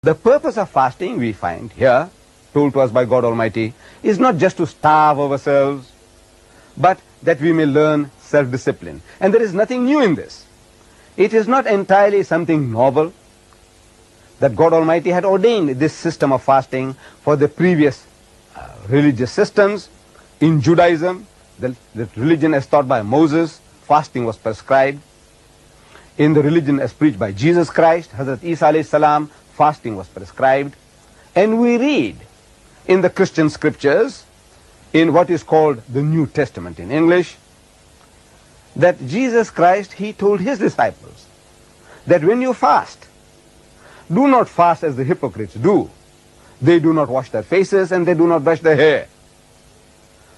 The purpose of fasting, we find here, told to us by God Almighty, is not just to starve ourselves, but that we may learn self-discipline. And there is nothing new in this. It is not entirely something novel, that God Almighty had ordained this system of fasting for the previous religious systems. In Judaism, the religion as taught by Moses, fasting was prescribed. In the religion as preached by Jesus Christ, Hazrat Isa alayhi salam, fasting was prescribed. And we read in the Christian scriptures, in what is called the New Testament in English, that Jesus Christ, he told his disciples that when you fast, do not fast as the hypocrites do. They do not wash their faces and they do not brush their hair.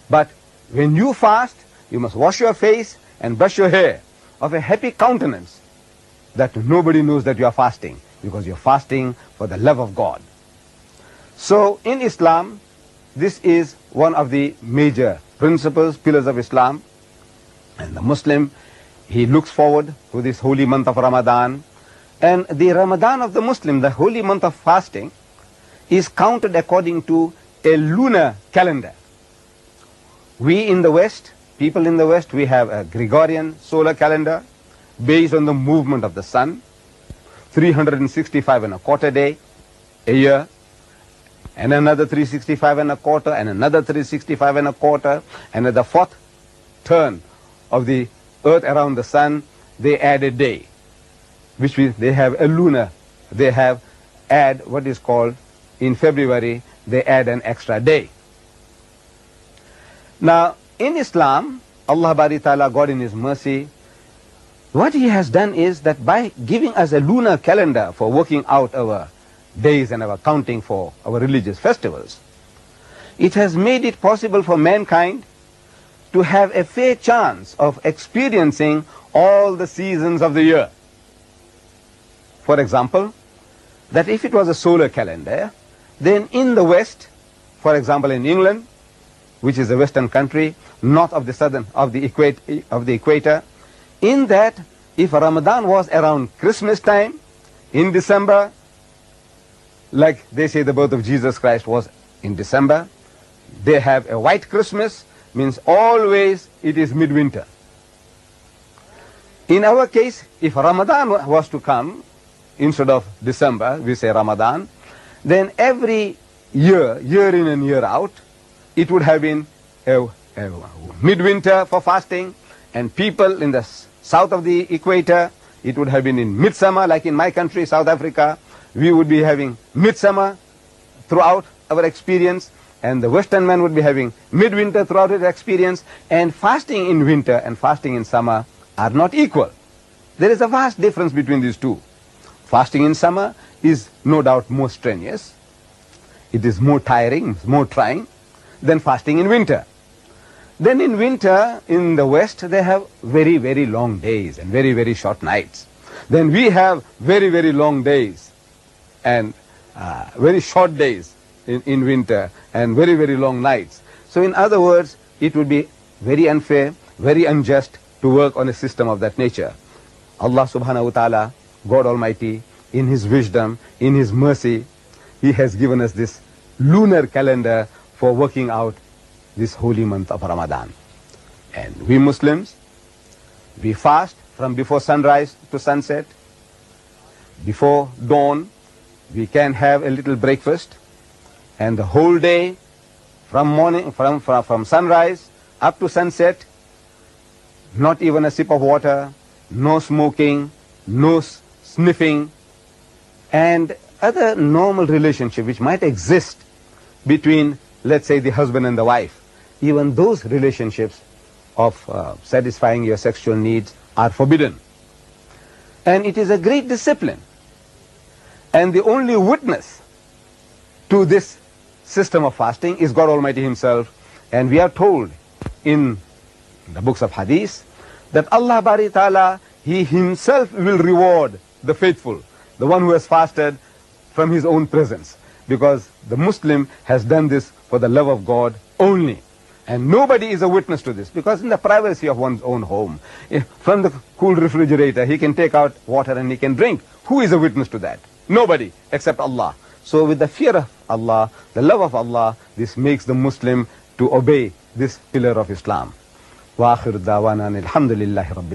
But when you fast, you must wash your face and brush your hair of a happy countenance, that nobody knows that you are fasting, because you are fasting for the love of God. So in Islam, this is one of the major principles, pillars of Islam. And the Muslim, he looks forward to this holy month of Ramadan. And the Ramadan of the Muslim, the holy month of fasting, is counted according to a lunar calendar. We in the West, people in the West, we have a Gregorian solar calendar based on the movement of the sun, 365 and a quarter day a year, and another 365 and a quarter, and another 365 and a quarter, and at the fourth turn of the earth around the sun, they add a day, which they have a lunar, they have add what is called, in February, they add an extra day. Now, in Islam, Allah Bari Ta'ala, God in His mercy, what He has done is that by giving us a lunar calendar for working out our days and our counting for our religious festivals, it has made it possible for mankind to have a fair chance of experiencing all the seasons of the year. For example, that if it was a solar calendar, then in the West, for example in England, which is a Western country, north of the southern of the equator, in that if Ramadan was around Christmas time, in December, like they say the birth of Jesus Christ was in December, they have a white Christmas, means always it is midwinter. In our case, if Ramadan was to come, instead of December, we say Ramadan, then every year, year in and year out, it would have been a midwinter for fasting, and people in the south of the equator, it would have been in midsummer, like in my country, South Africa, we would be having midsummer throughout our experience, and the Western man would be having midwinter throughout his experience, and fasting in winter and fasting in summer are not equal. There is a vast difference between these two. Fasting in summer is no doubt more strenuous, it is more tiring, more trying than fasting in winter. Then in winter, in the West, they have very, very long days and very, very short nights. Then we have very, very long days and very short days in winter and very, very long nights. So in other words, it would be very unfair, very unjust to work on a system of that nature. Allah subhanahu wa ta'ala, God Almighty, in His wisdom, in His mercy, He has given us this lunar calendar for working out this holy month of Ramadan. And we Muslims, we fast from before sunrise to sunset. Before dawn, we can have a little breakfast, and the whole day, from morning, from sunrise up to sunset, not even a sip of water, no smoking, no sniffing, and other normal relationship which might exist between, let's say, the husband and the wife. Even those relationships of satisfying your sexual needs are forbidden. And it is a great discipline. And the only witness to this system of fasting is God Almighty Himself. And we are told in the books of Hadith that Allah Bari Ta'ala, He Himself will reward the faithful, the one who has fasted from his own presence. Because the Muslim has done this for the love of God only. And nobody is a witness to this, because in the privacy of one's own home, from the cool refrigerator, he can take out water and he can drink. Who is a witness to that? Nobody except Allah. So with the fear of Allah, the love of Allah, this makes the Muslim to obey this pillar of Islam. وآخر دعوانا الحمد لله رب